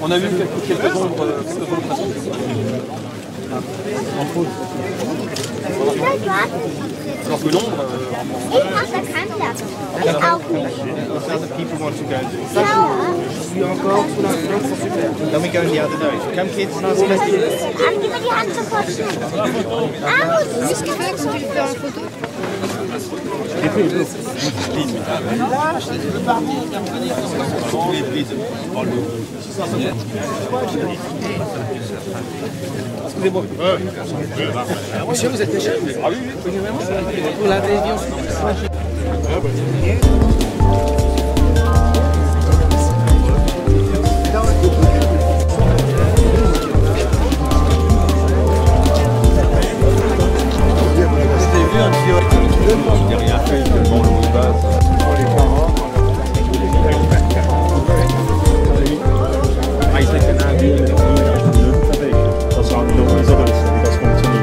On a vu quelques ombres en pause. Alors que l'ombre... Then we go in the other nose. Come kids. Gib mir die Hand sofort zu. Aus! Ist gefällt, tu veux faire une photo? Excusez-moi. Monsieur, vous êtes pêcheur? Ah oui, oui. Pour la télévision. Il n'y a rien fait, tellement le mot de base. Pour les parents, dat zou niet nog eens dat is continu.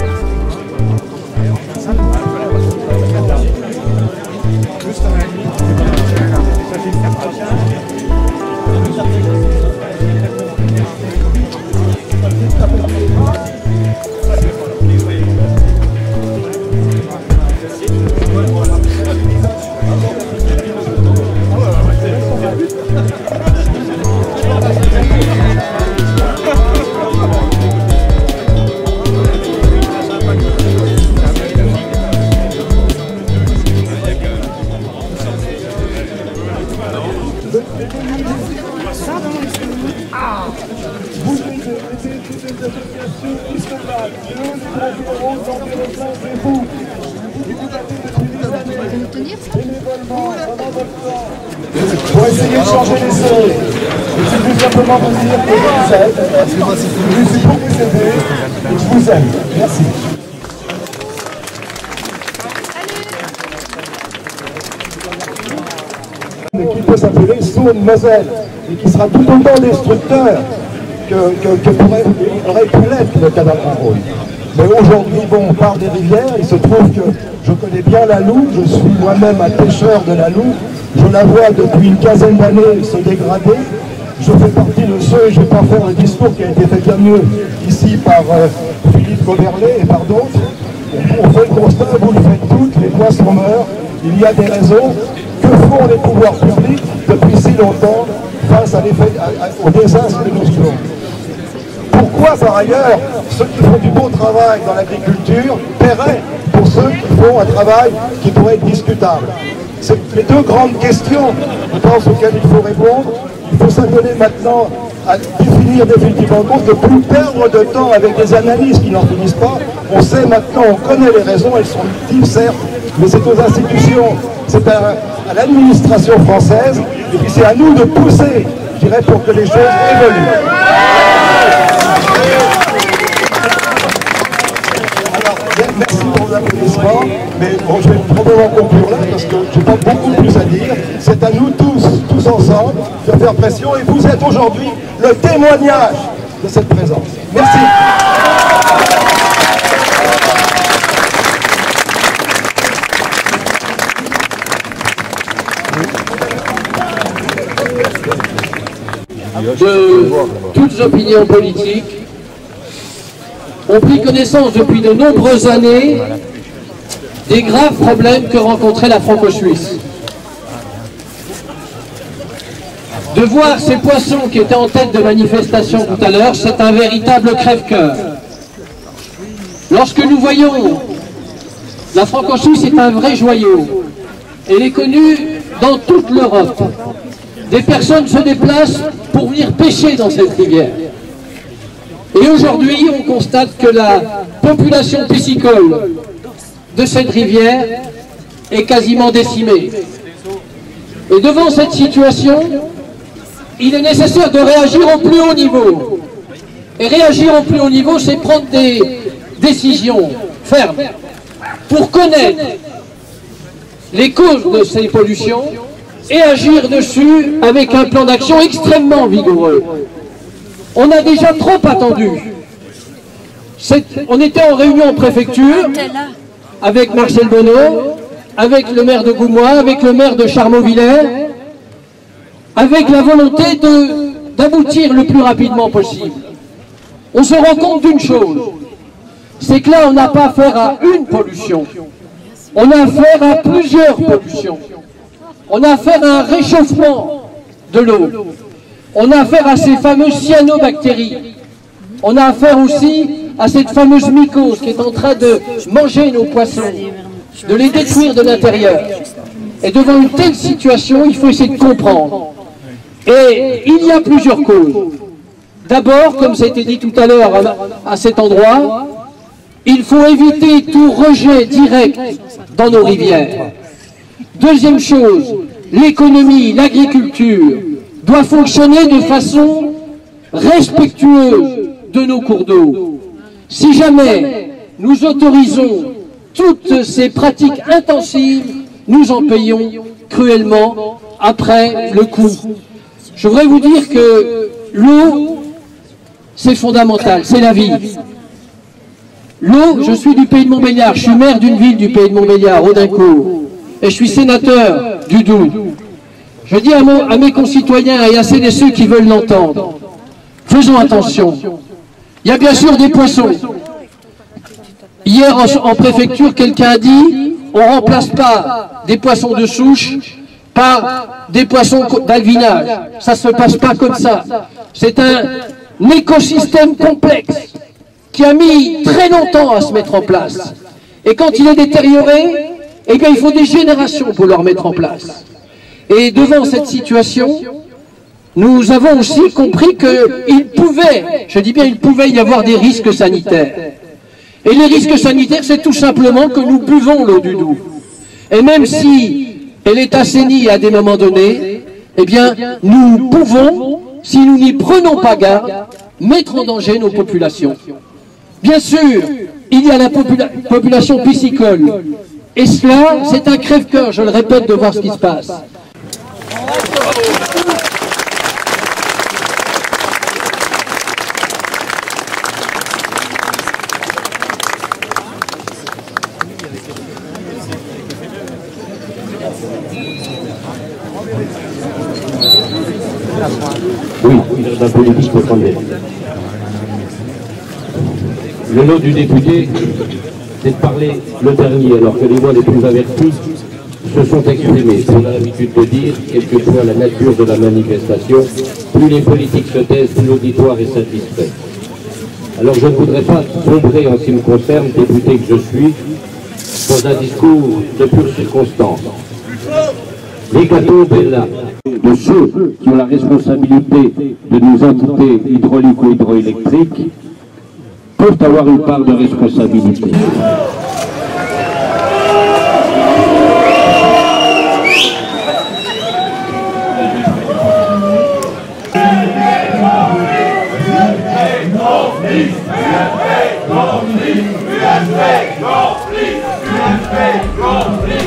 Pour essayer de changer les seuils, je vais tout simplement vous dire que vous êtes, je suis pour vous aider et je vous aime. Merci. Qui peut s'appeler Saône-Moselle et qui sera tout autant destructeur que aurait pu l'être le canal Rhône. Mais aujourd'hui, bon, on parle des rivières, il se trouve que je connais bien la Loue, je suis moi-même un pêcheur de la Loue, je la vois depuis une quinzaine d'années se dégrader, je fais partie de ceux, et je ne vais pas faire le discours qui a été fait bien mieux ici par Philippe Goberlet et par d'autres, on fait le constat, vous le faites toutes, les poissons meurent, il y a des raisons. Que font les pouvoirs publics depuis si longtemps face au désastre que nous vivons? Pourquoi, par ailleurs, ceux qui font du beau travail dans l'agriculture paieraient pour ceux qui font un travail qui pourrait être discutable? C'est les deux grandes questions, je pense, auxquelles il faut répondre. Il faut s'atteler maintenant à définir définitivement compte, de ne plus perdre de temps avec des analyses qui n'en finissent pas. On sait maintenant, on connaît les raisons, elles sont multiples, certes, mais c'est aux institutions, c'est à l'administration française, et puis c'est à nous de pousser, je dirais, pour que les choses évoluent. Alors, merci pour vos applaudissements, mais bon, je vais probablement conclure là, parce que je n'ai pas beaucoup plus à dire. C'est à nous tous tous ensemble, de faire pression, et vous êtes aujourd'hui le témoignage de cette présence. Merci. De toutes opinions politiques ont pris connaissance depuis de nombreuses années des graves problèmes que rencontrait la Franco-Suisse. De voir ces poissons qui étaient en tête de manifestation tout à l'heure, c'est un véritable crève-cœur. Lorsque nous voyons la Franco-Suisse est un vrai joyau, elle est connue dans toute l'Europe. Des personnes se déplacent pour venir pêcher dans cette rivière. Et aujourd'hui, on constate que la population piscicole de cette rivière est quasiment décimée. Et devant cette situation, il est nécessaire de réagir au plus haut niveau. Et réagir au plus haut niveau, c'est prendre des décisions fermes pour connaître les causes de ces pollutions et agir dessus avec un plan d'action extrêmement vigoureux. On a déjà trop attendu. On était en réunion en préfecture avec Marcel Bonneau, avec le maire de Goumois, avec le maire de Charmeau-Villers, avec la volonté d'aboutir le plus rapidement possible. On se rend compte d'une chose, c'est que là on n'a pas affaire à une pollution, on a affaire à plusieurs pollutions. On a affaire à un réchauffement de l'eau. On a affaire à ces fameuses cyanobactéries. On a affaire aussi à cette fameuse mycose qui est en train de manger nos poissons, de les détruire de l'intérieur. Et devant une telle situation, il faut essayer de comprendre. Et il y a plusieurs causes. D'abord, comme ça a été dit tout à l'heure à cet endroit, il faut éviter tout rejet direct dans nos rivières. Deuxième chose, l'économie, l'agriculture doit fonctionner de façon respectueuse de nos cours d'eau. Si jamais nous autorisons toutes ces pratiques intensives, nous en payons cruellement après le coup. Je voudrais vous dire que l'eau, c'est fondamental, c'est la vie. L'eau, je suis du pays de Montbéliard, je suis maire d'une ville du pays de Montbéliard, Audincourt. Et je suis sénateur du Doubs. Je dis un mot à mes concitoyens et à celles et ceux qui veulent l'entendre. Faisons attention. Il y a bien sûr des poissons. Hier en préfecture, quelqu'un a dit on ne remplace pas des poissons de souche par des poissons d'alvinage. Ça ne se passe pas comme ça. C'est un écosystème complexe qui a mis très longtemps à se mettre en place. Et quand il est détérioré, eh bien, il faut des générations pour le remettre en place. Et devant cette situation, nous avons aussi compris qu'il pouvait, je dis bien il pouvait y avoir des risques sanitaires. Et les risques sanitaires, c'est tout simplement que nous buvons l'eau du Doubs. Et même si elle est assainie à des moments donnés, eh bien, nous pouvons, si nous n'y prenons pas garde, mettre en danger nos populations. Bien sûr, il y a la population piscicole. Et cela, c'est un crève-cœur, je le répète, de voir ce qui se passe. Oui, la politique peut prendre. Le lot du député, c'est de parler le dernier, alors que les voix les plus averties se sont exprimées. On a l'habitude de dire, quelle que soit la nature de la manifestation, plus les politiques se taisent, plus l'auditoire est satisfait. Alors je ne voudrais pas sombrer en ce qui me concerne, député que je suis, dans un discours de pure circonstance. Les gâteaux Bella, de ceux qui ont la responsabilité de nos entités hydrauliques ou hydroélectriques, peuvent avoir une part de responsabilité. USP,